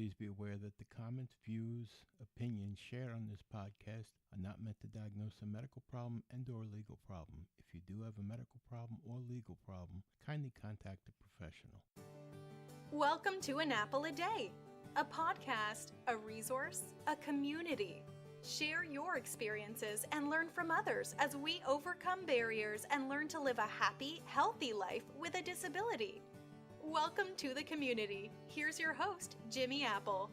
Please be aware that the comments, views, opinions shared on this podcast are not meant to diagnose a medical problem and/or legal problem. If you do have a medical problem or legal problem, kindly contact a professional. Welcome to An Apple a Day, a podcast, a resource, a community. Share your experiences and learn from others as we overcome barriers and learn to live a happy, healthy life with a disability. Welcome to the community. Here's your host, Jimmy Apple.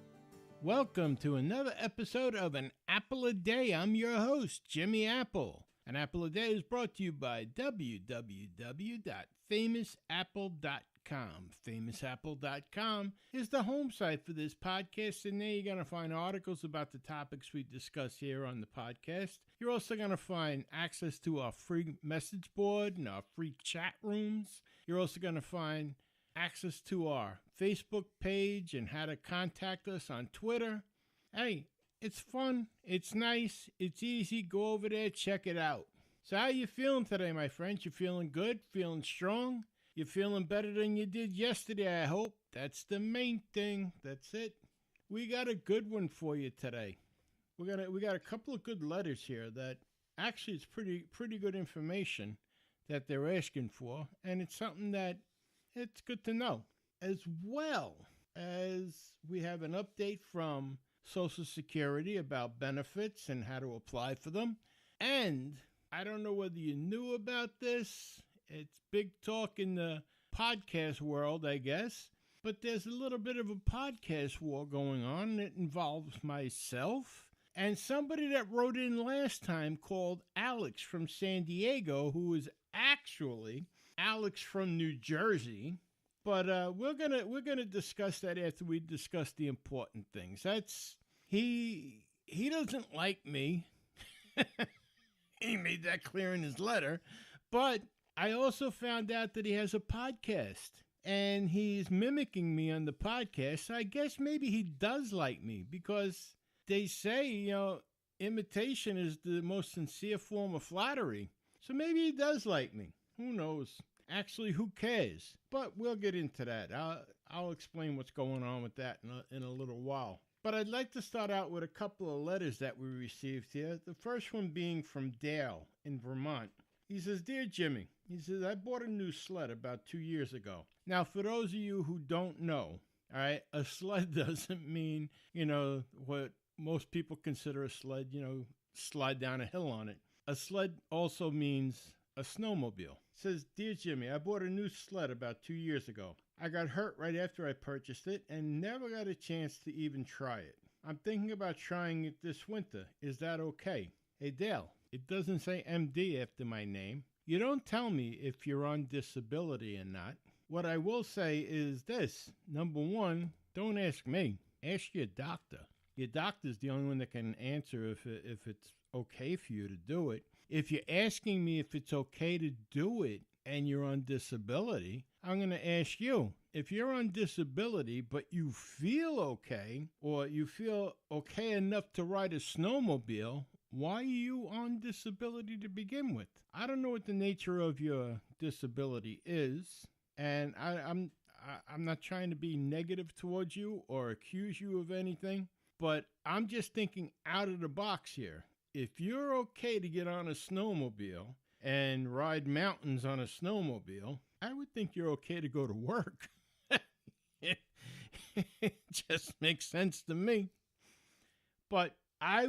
Welcome to another episode of An Apple a Day. I'm your host, Jimmy Apple. An Apple a Day is brought to you by www.famousapple.com. Famousapple.com is the home site for this podcast, and there you're going to find articles about the topics we discuss here on the podcast. You're also going to find access to our free message board and our free chat rooms. You're also going to find access to our Facebook page and how to contact us on Twitter. Hey, it's fun, it's nice, it's easy. Go over there, check it out. So how you feeling today, my friends? You feeling good? Feeling strong? You feeling better than you did yesterday, I hope? That's the main thing. That's it. We got a good one for you today. We got a couple of good letters here that actually it's pretty good information that they're asking for, and it's something that it's good to know. As well as we have an update from Social Security about benefits and how to apply for them. And I don't know whether you knew about this. It's big talk in the podcast world, I guess. But there's a little bit of a podcast war going on. It involves myself and somebody that wrote in last time called Alex from San Diego, who is actually Alex from New Jersey. But we're gonna discuss that after we discuss the important things. He doesn't like me. He made that clear in his letter. But I also found out that he has a podcast, and he's mimicking me on the podcast. So I guess maybe he does like me, because they say, imitation is the most sincere form of flattery. So maybe he does like me. Who knows? Actually, who cares? But we'll get into that. I'll explain what's going on with that in a little while. But I'd like to start out with a couple of letters that we received here. The first one being from Dale in Vermont. He says, "Dear Jimmy," he says, "I bought a new sled about 2 years ago." Now, for those of you who don't know, all right, a sled doesn't mean, what most people consider a sled, slide down a hill on it. A sled also means a snowmobile. It says, "Dear Jimmy, I bought a new sled about 2 years ago. I got hurt right after I purchased it and never got a chance to even try it. I'm thinking about trying it this winter. Is that okay?" Hey, Dale, it doesn't say MD after my name. You don't tell me if you're on disability or not. What I will say is this. Number one, don't ask me. Ask your doctor. Your doctor's the only one that can answer if it's okay for you to do it. If you're asking me if it's okay to do it and you're on disability, I'm going to ask you, if you're on disability but you feel okay, or you feel okay enough to ride a snowmobile, why are you on disability to begin with? I don't know what the nature of your disability is, and I'm not trying to be negative towards you or accuse you of anything, but I'm just thinking out of the box here. If you're okay to get on a snowmobile and ride mountains on a snowmobile, I would think you're okay to go to work. It just makes sense to me. But I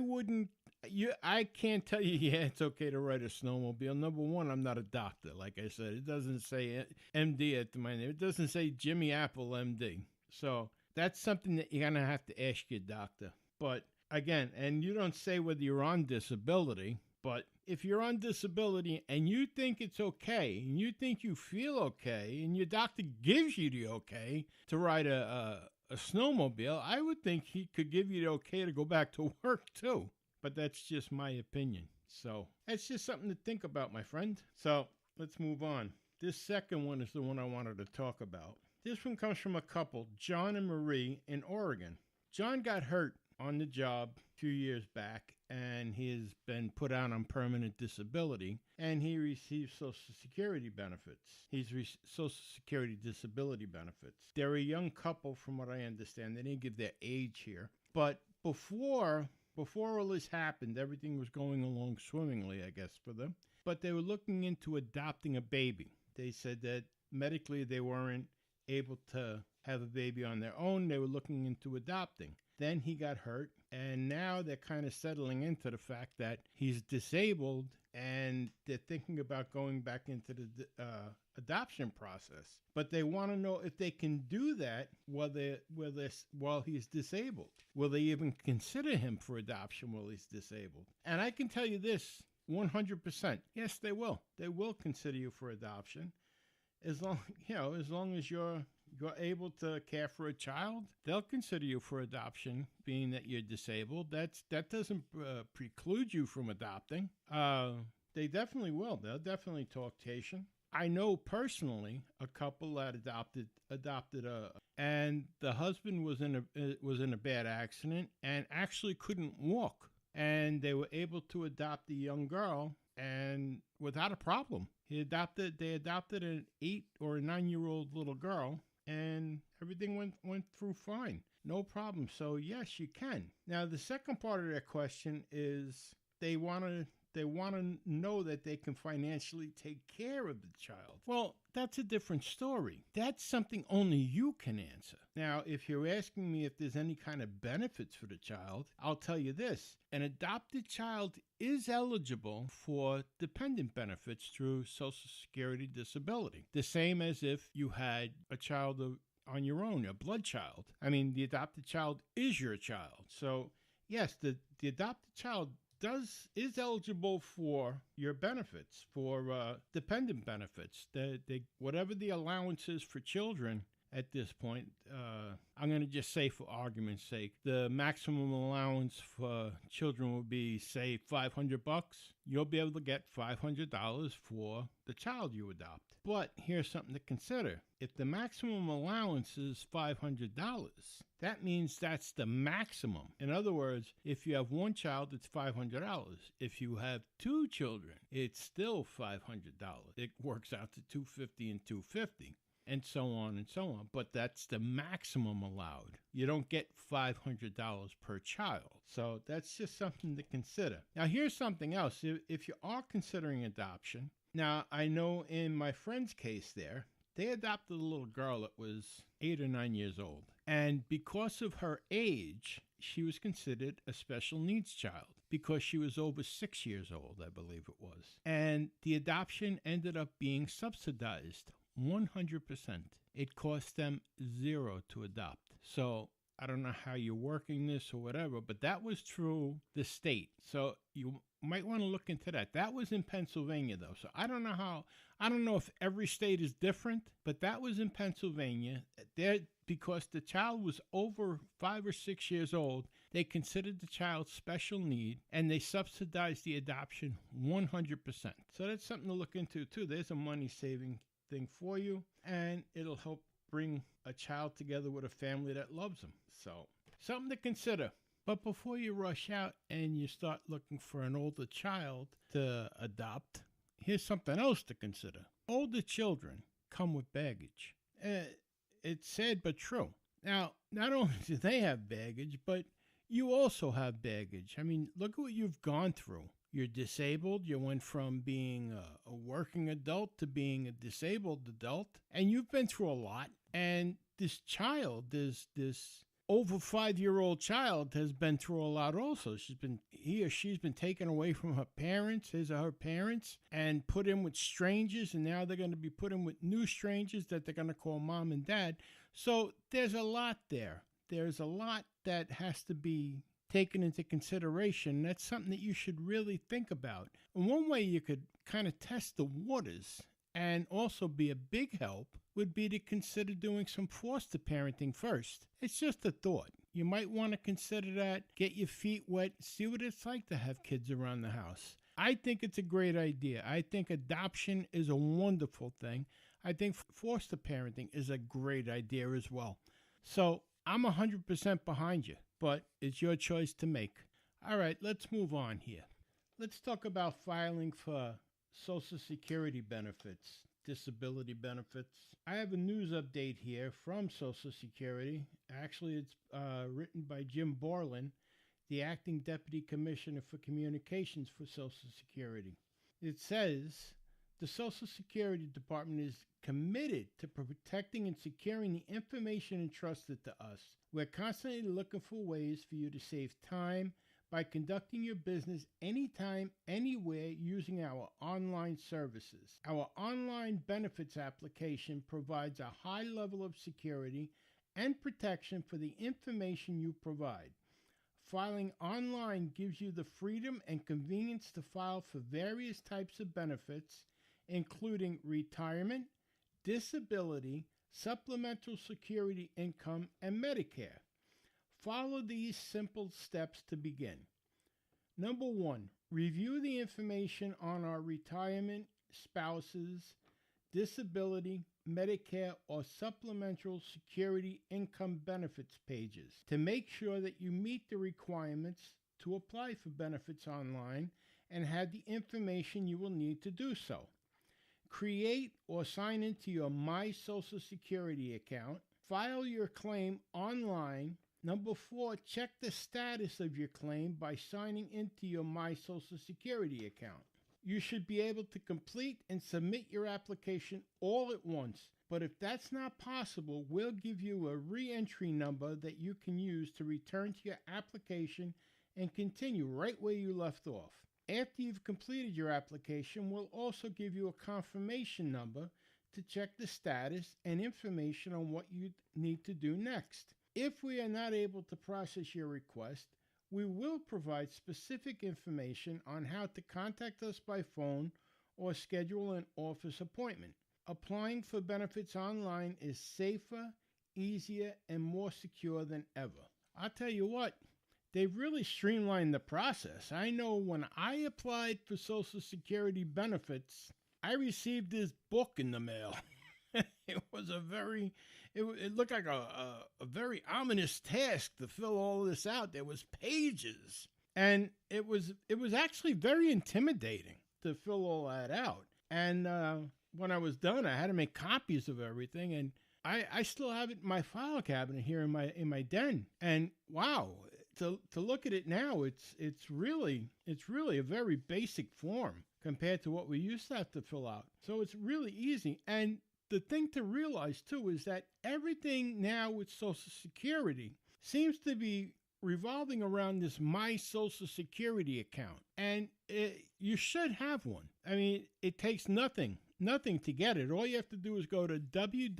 can't tell you, yeah, it's okay to ride a snowmobile. Number one, I'm not a doctor. Like I said, it doesn't say MD at my name. It doesn't say Jimmy Apple MD. So that's something that you're going to have to ask your doctor. But again, and you don't say whether you're on disability, but if you're on disability and you think it's okay, and you think you feel okay, and your doctor gives you the okay to ride a snowmobile, I would think he could give you the okay to go back to work too. But that's just my opinion. So that's just something to think about, my friend. So let's move on. This second one is the one I wanted to talk about. This one comes from a couple, John and Marie in Oregon. John got hurt on the job a few years back, and he has been put out on permanent disability, and he receives Social Security benefits. Social Security disability benefits. They're a young couple, from what I understand. They didn't give their age here. But before all this happened, everything was going along swimmingly, I guess, for them. But they were looking into adopting a baby. They said that medically they weren't able to have a baby on their own. They were looking into adopting. Then he got hurt, and now they're kind of settling into the fact that he's disabled, and they're thinking about going back into the adoption process. But they want to know if they can do that while he's disabled. Will they even consider him for adoption while he's disabled? And I can tell you this 100%. Yes, they will. They will consider you for adoption. As long as you're able to care for a child, they'll consider you for adoption, being that you're disabled. That doesn't preclude you from adopting. They definitely will. They'll definitely talk Haitian. I know personally a couple that adopted and the husband was in a bad accident and actually couldn't walk, and they were able to adopt a young girl, and without a problem. They adopted an 8 or a 9-year-old little girl, and everything went through fine. No problem. So yes, you can. Now the second part of their question is they want to know that they can financially take care of the child. Well, that's a different story. That's something only you can answer. Now, if you're asking me if there's any kind of benefits for the child, I'll tell you this. An adopted child is eligible for dependent benefits through Social Security disability, the same as if you had a child on your own, a blood child. I mean, the adopted child is your child. So, yes, the adopted child is eligible for your benefits, for dependent benefits. Whatever the allowance is for children at this point, I'm going to just say for argument's sake, the maximum allowance for children will be, say, $500. You'll be able to get $500 for the child you adopt. But here's something to consider. If the maximum allowance is $500, that means that's the maximum. In other words, if you have one child, it's $500. If you have two children, it's still $500. It works out to $250 and $250. And so on and so on. But that's the maximum allowed. You don't get $500 per child. So that's just something to consider. Now, here's something else. If you are considering adoption, now I know in my friend's case there, they adopted a little girl that was 8 or 9 years old. And because of her age, she was considered a special needs child because she was over 6 years old, I believe it was. And the adoption ended up being subsidized 100%. It cost them $0 to adopt. So I don't know how you're working this or whatever, but that was through the state. So you might want to look into that. That was in Pennsylvania, though. So I don't know if every state is different, but that was in Pennsylvania. There, because the child was over 5 or 6 years old, they considered the child special need, and they subsidized the adoption 100%. So that's something to look into, too. There's a money-saving thing for you, and it'll help bring a child together with a family that loves them. So something to consider. But before you rush out and you start looking for an older child to adopt, here's something else to consider. Older children come with baggage. It's sad but true. Now, not only do they have baggage, but you also have baggage. I mean, look at what you've gone through. You're disabled. You went from being a working adult to being a disabled adult. And you've been through a lot. And this child, this over 5-year-old child, has been through a lot also. She's been taken away from her parents, her parents, and put in with strangers. And now they're going to be put in with new strangers that they're going to call mom and dad. So there's a lot there. There's a lot that has to be taken into consideration. That's something that you should really think about. And one way you could kind of test the waters and also be a big help would be to consider doing some foster parenting first. It's just a thought. You might want to consider that, get your feet wet, see what it's like to have kids around the house. I think it's a great idea. I think adoption is a wonderful thing. I think foster parenting is a great idea as well. So I'm 100% behind you, but it's your choice to make. All right, let's move on here. Let's talk about filing for Social Security benefits, disability benefits. I have a news update here from Social Security. Actually, it's written by Jim Borland, the Acting Deputy Commissioner for Communications for Social Security. It says, the Social Security Department is committed to protecting and securing the information entrusted to us. We're constantly looking for ways for you to save time by conducting your business anytime, anywhere using our online services. Our online benefits application provides a high level of security and protection for the information you provide. Filing online gives you the freedom and convenience to file for various types of benefits, including retirement, disability, supplemental security income, and Medicare. Follow these simple steps to begin. Number 1, review the information on our retirement, spouses, disability, Medicare, or supplemental security income benefits pages to make sure that you meet the requirements to apply for benefits online and have the information you will need to do so. Create or sign into your My Social Security account. File your claim online. Number 4, check the status of your claim by signing into your My Social Security account. You should be able to complete and submit your application all at once, but if that's not possible, we'll give you a re-entry number that you can use to return to your application and continue right where you left off. After you've completed your application, we'll also give you a confirmation number to check the status and information on what you need to do next. If we are not able to process your request, we will provide specific information on how to contact us by phone or schedule an office appointment. Applying for benefits online is safer, easier, and more secure than ever. I'll tell you what, they've really streamlined the process. I know when I applied for Social Security benefits, I received this book in the mail. It looked like a very ominous task to fill all this out. There was pages, and it was actually very intimidating to fill all that out. And when I was done, I had to make copies of everything, and I still have it in my file cabinet here in my den. And wow, to look at it now, it's really a very basic form compared to what we used to have to fill out. So it's really easy. And the thing to realize, too, is that everything now with Social Security seems to be revolving around this My Social Security account. And you should have one. I mean, it takes nothing to get it. All you have to do is go to www.ssa.gov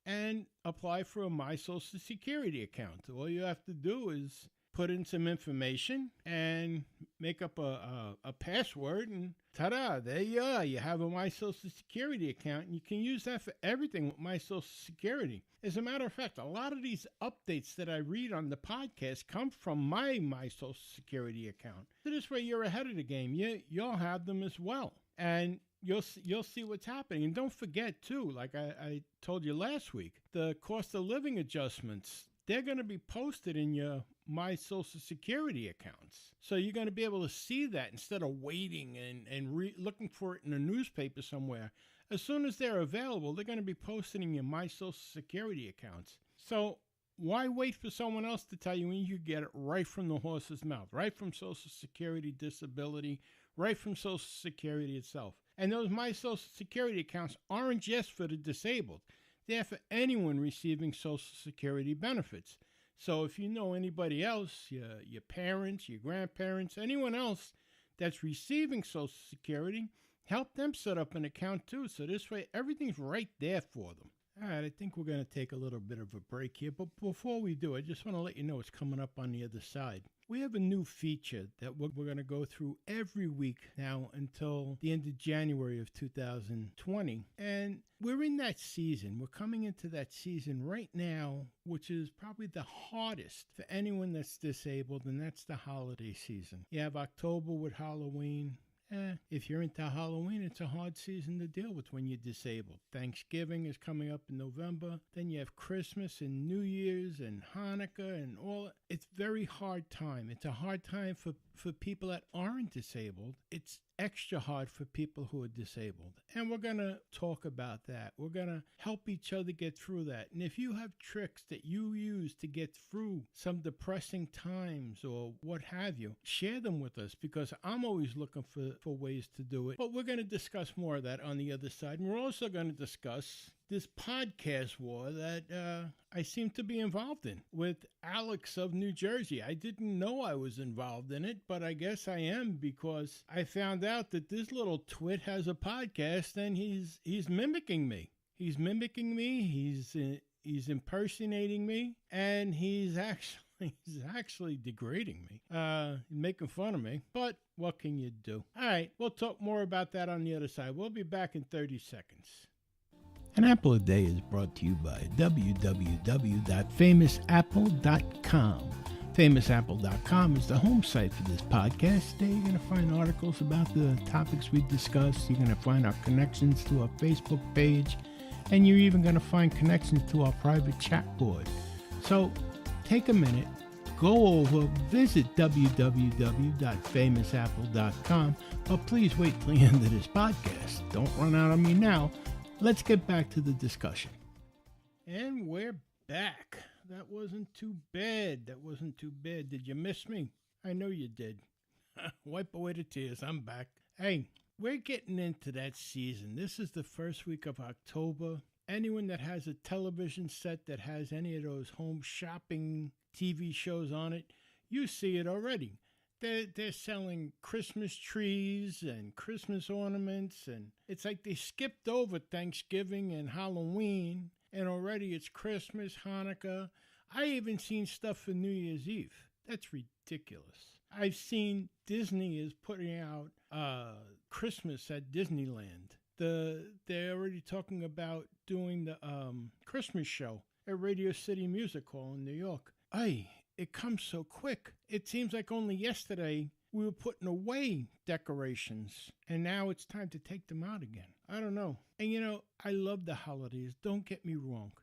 and apply for a My Social Security account. All you have to do is put in some information and make up a password, and ta-da, there you are. You have a My Social Security account, and you can use that for everything with My Social Security. As a matter of fact, a lot of these updates that I read on the podcast come from my Social Security account. So this way you're ahead of the game. You'll have them as well, and you'll see what's happening. And don't forget, too, like I told you last week, the cost of living adjustments, they're going to be posted in your My Social Security accounts. So you're going to be able to see that instead of waiting and looking for it in a newspaper somewhere. As soon as they're available, they're going to be posted in your My Social Security accounts. So why wait for someone else to tell you when you get it right from the horse's mouth, right from Social Security disability, right from Social Security itself? And those My Social Security accounts aren't just for the disabled. They're for anyone receiving Social Security benefits. So if you know anybody else, your parents, your grandparents, anyone else that's receiving Social Security, help them set up an account too. So this way, everything's right there for them. All right, I think we're going to take a little bit of a break here. But before we do, I just want to let you know what's coming up on the other side. We have a new feature that we're going to go through every week now until the end of January of 2020. And we're in that season. We're coming into that season right now, which is probably the hardest for anyone that's disabled, and that's the holiday season. You have October with Halloween, If you're into Halloween, it's a hard season to deal with when you're disabled. Thanksgiving is coming up in November. Then you have Christmas and New Year's and Hanukkah and all. It's very hard time. It's a hard time for people that aren't disabled. It's extra hard for people who are disabled. And we're going to talk about that. We're going to help each other get through that. And if you have tricks that you use to get through some depressing times or what have you, share them with us, because I'm always looking for ways to do it. But we're going to discuss more of that on the other side. And we're also going to discuss this podcast war that I seem to be involved in with Alex of New Jersey. I didn't know I was involved in it, but I guess I am, because I found out that this little twit has a podcast and he's mimicking me. He's mimicking me. He's impersonating me, and he's actually degrading me, making fun of me. But what can you do? All right, we'll talk more about that on the other side. We'll be back in 30 seconds. An Apple a Day is brought to you by www.famousapple.com. Famousapple.com is the home site for this podcast. There you're going to find articles about the topics we discuss. You're going to find our connections to our Facebook page, and you're even going to find connections to our private chat board. So take a minute, go over, visit www.famousapple.com, but please wait till the end of this podcast. Don't run out on me now. Let's get back to the discussion. And we're back. That wasn't too bad. Did you miss me? I know you did. Wipe away the tears. I'm back. Hey, we're getting into that season. This is the first week of October. Anyone that has a television set that has any of those home shopping TV shows on it, you see it already. They're selling Christmas trees and Christmas ornaments, and it's like they skipped over Thanksgiving and Halloween, and already it's Christmas, Hanukkah. I even seen stuff for New Year's Eve. That's ridiculous. I've seen Disney is putting out Christmas at Disneyland. They're already talking about doing the Christmas show at Radio City Music Hall in New York. It comes so quick. It seems like only yesterday we were putting away decorations, and now it's time to take them out again. I don't know. And I love the holidays. Don't get me wrong.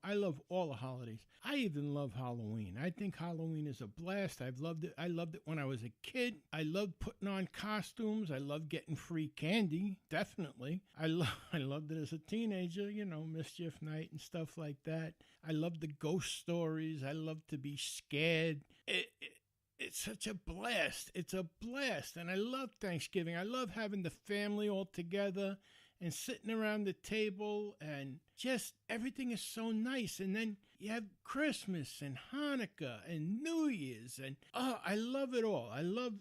I love all the holidays. I even love Halloween. I think Halloween is a blast. I've loved it. I loved it when I was a kid. I loved putting on costumes. I loved getting free candy. Definitely. I loved it as a teenager, Mischief Night and stuff like that. I loved the ghost stories. I loved to be scared. It's such a blast. It's a blast. And I love Thanksgiving. I love having the family all together and sitting around the table, and just everything is so nice. And then you have Christmas and Hanukkah and New Year's, and I love it all. I love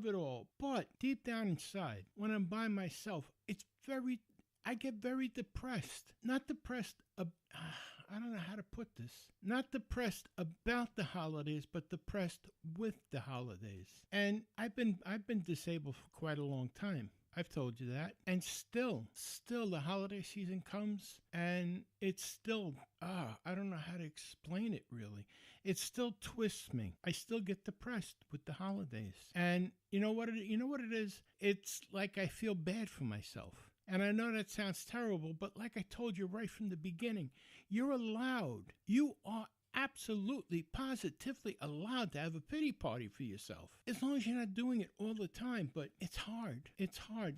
it all. But deep down inside, when I'm by myself, I get very depressed. Not depressed, I don't know how to put this. Not depressed about the holidays, but depressed with the holidays. And I've been disabled for quite a long time. I've told you that. And still the holiday season comes, and it's still, I don't know how to explain it really. It still twists me. I still get depressed with the holidays. And you know what it is? It's like I feel bad for myself. And I know that sounds terrible, but like I told you right from the beginning, you are absolutely, positively allowed to have a pity party for yourself, as long as you're not doing it all the time. But it's hard.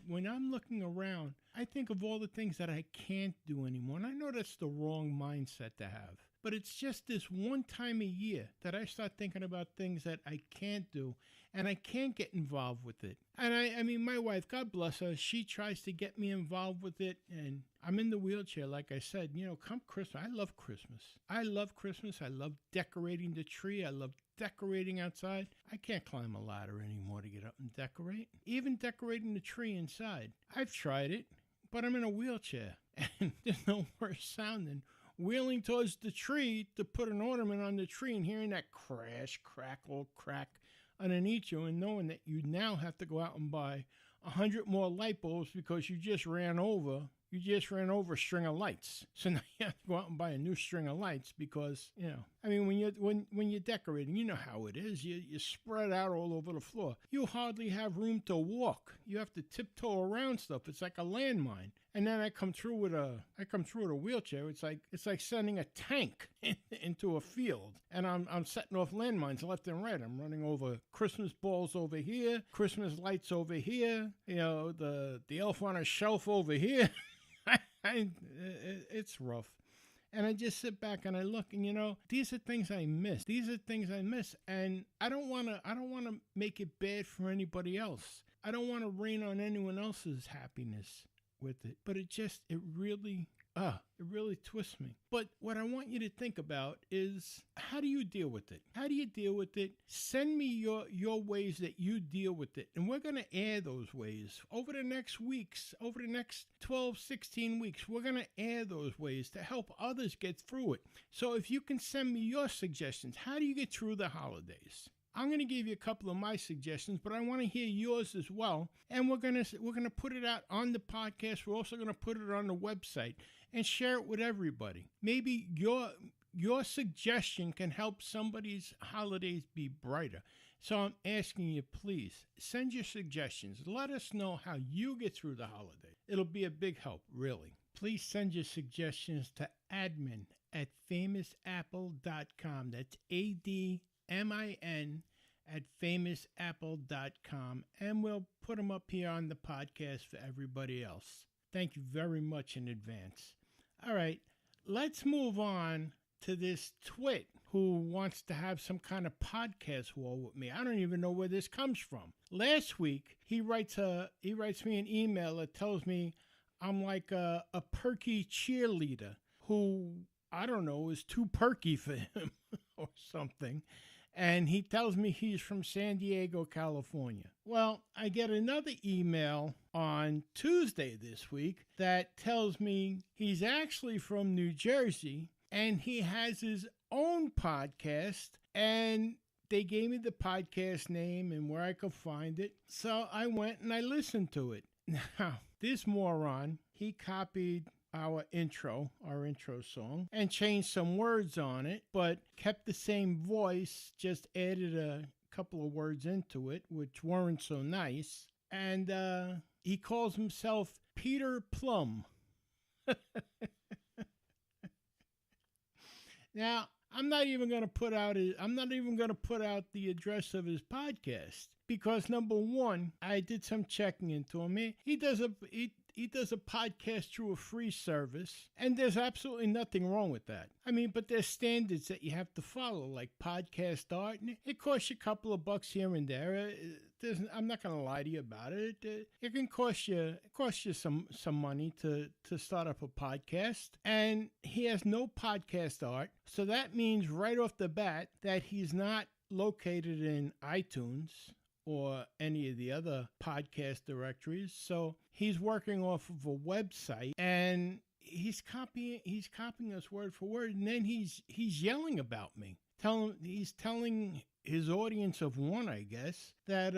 When I'm looking around, I think of all the things that I can't do anymore. And I know that's the wrong mindset to have. But it's just this one time a year that I start thinking about things that I can't do, and I can't get involved with it. And I mean, my wife, God bless her, she tries to get me involved with it, and I'm in the wheelchair, like I said. Come Christmas, I love Christmas. I love decorating the tree. I love decorating outside. I can't climb a ladder anymore to get up and decorate. Even decorating the tree inside. I've tried it, but I'm in a wheelchair, and there's no worse sound than wheeling towards the tree to put an ornament on the tree and hearing that crash, crackle, crack underneath you, and knowing that you now have to go out and buy 100 more light bulbs because you just ran over you just ran over a string of lights. So now you have to go out and buy a new string of lights because, I mean, when you're decorating, you know how it is. You spread out all over the floor. You hardly have room to walk. You have to tiptoe around stuff. It's like a landmine. And then I come through with a wheelchair. It's like sending a tank into a field. And I'm setting off landmines left and right. I'm running over Christmas balls over here, Christmas lights over here, the elf on a shelf over here. It's rough. And I just sit back and I look and, these are things I miss. And I don't want to make it bad for anybody else. I don't want to rain on anyone else's happiness with it. But it really twists me. But what I want you to think about is, how do you deal with it? How do you deal with it? Send me your ways that you deal with it. And we're going to add those ways over the next weeks, over the next 12, 16 weeks. We're going to add those ways to help others get through it. So if you can send me your suggestions, how do you get through the holidays? I'm going to give you a couple of my suggestions, but I want to hear yours as well. And we're going to put it out on the podcast. We're also going to put it on the website and share it with everybody. Maybe your suggestion can help somebody's holidays be brighter. So I'm asking you, please, send your suggestions. Let us know how you get through the holiday. It'll be a big help, really. Please send your suggestions to admin@famousapple.com. That's admin@famousapple.com, and we'll put them up here on the podcast for everybody else. Thank you very much in advance. All right, let's move on to this twit who wants to have some kind of podcast war with me. I don't even know where this comes from. Last week, he writes me an email that tells me I'm like a perky cheerleader who, I don't know, is too perky for him or something. And he tells me he's from San Diego, California. Well, I get another email on Tuesday this week that tells me he's actually from New Jersey and he has his own podcast, and they gave me the podcast name and where I could find it. So I went and I listened to it. Now, this moron, he copied our intro song, and changed some words on it, but kept the same voice, just added a couple of words into it, which weren't so nice. And he calls himself Peter Plum. Now, I'm not even going to put out the address of his podcast, because number one, I did some checking into him. He does a podcast through a free service, and there's absolutely nothing wrong with that. I mean, but there's standards that you have to follow, like podcast art, and it costs you a couple of bucks here and there. I'm not going to lie to you about it. It can cost you some money to start up a podcast, and he has no podcast art, so that means right off the bat that he's not located in iTunes or any of the other podcast directories. So he's working off of a website, and he's copying us word for word, and then he's yelling about me. He's telling his audience of one, I guess, that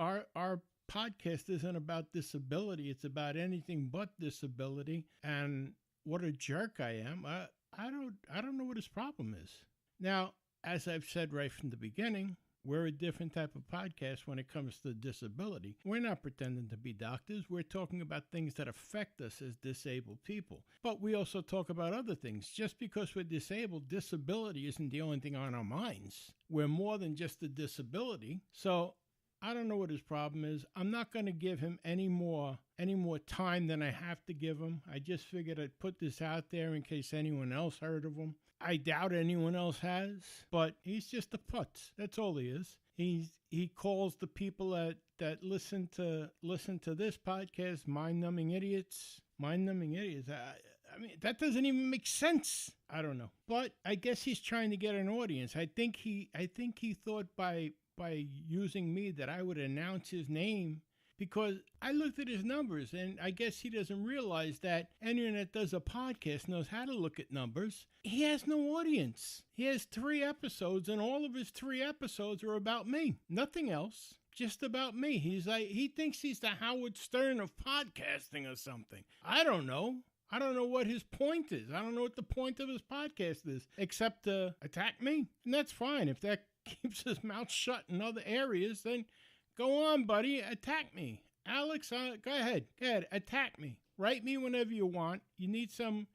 our podcast isn't about disability. It's about anything but disability. And what a jerk I am. I don't know what his problem is. Now, as I've said right from the beginning, we're a different type of podcast when it comes to disability. We're not pretending to be doctors. We're talking about things that affect us as disabled people. But we also talk about other things. Just because we're disabled, disability isn't the only thing on our minds. We're more than just a disability. So I don't know what his problem is. I'm not going to give him any more time than I have to give him. I just figured I'd put this out there in case anyone else heard of him. I doubt anyone else has, but he's just a putz. That's all he is. He calls the people that listen to this podcast mind-numbing idiots. Mind-numbing idiots. I mean, that doesn't even make sense. I don't know, but I guess he's trying to get an audience. I think he thought by using me that I would announce his name, because I looked at his numbers, and I guess he doesn't realize that anyone that does a podcast knows how to look at numbers. He has no audience. He has 3 episodes, and all of his 3 episodes are about me. Nothing else. just about me. He thinks he's the Howard Stern of podcasting or something. I don't know. I don't know what his point is. I don't know what the point of his podcast is, except to attack me. And that's fine. If that keeps his mouth shut in other areas, then go on, buddy. Attack me. Alex, go ahead. Attack me. Write me whenever you want. You need some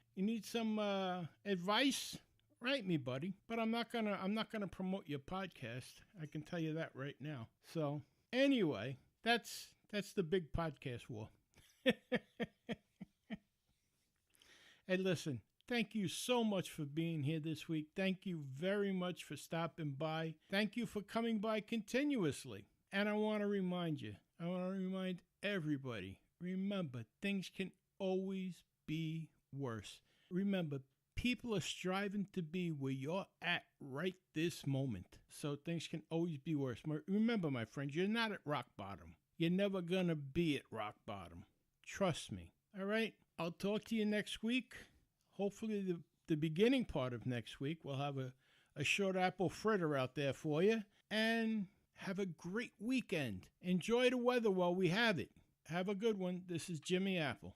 advice? Write me, buddy. But I'm not gonna promote your podcast. I can tell you that right now. So anyway, that's the big podcast war. Hey, listen, thank you so much for being here this week. Thank you very much for stopping by. Thank you for coming by continuously. And I want to remind everybody, remember, things can always be worse. Remember, people are striving to be where you're at right this moment. So things can always be worse. Remember, my friends, you're not at rock bottom. You're never going to be at rock bottom. Trust me. All right? I'll talk to you next week. Hopefully the beginning part of next week, we'll have a short apple fritter out there for you. And have a great weekend. Enjoy the weather while we have it. Have a good one. This is Jimmy Apple.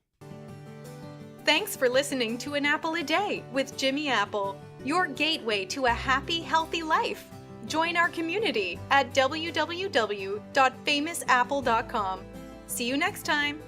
Thanks for listening to An Apple a Day with Jimmy Apple, your gateway to a happy, healthy life. Join our community at www.famousapple.com. See you next time.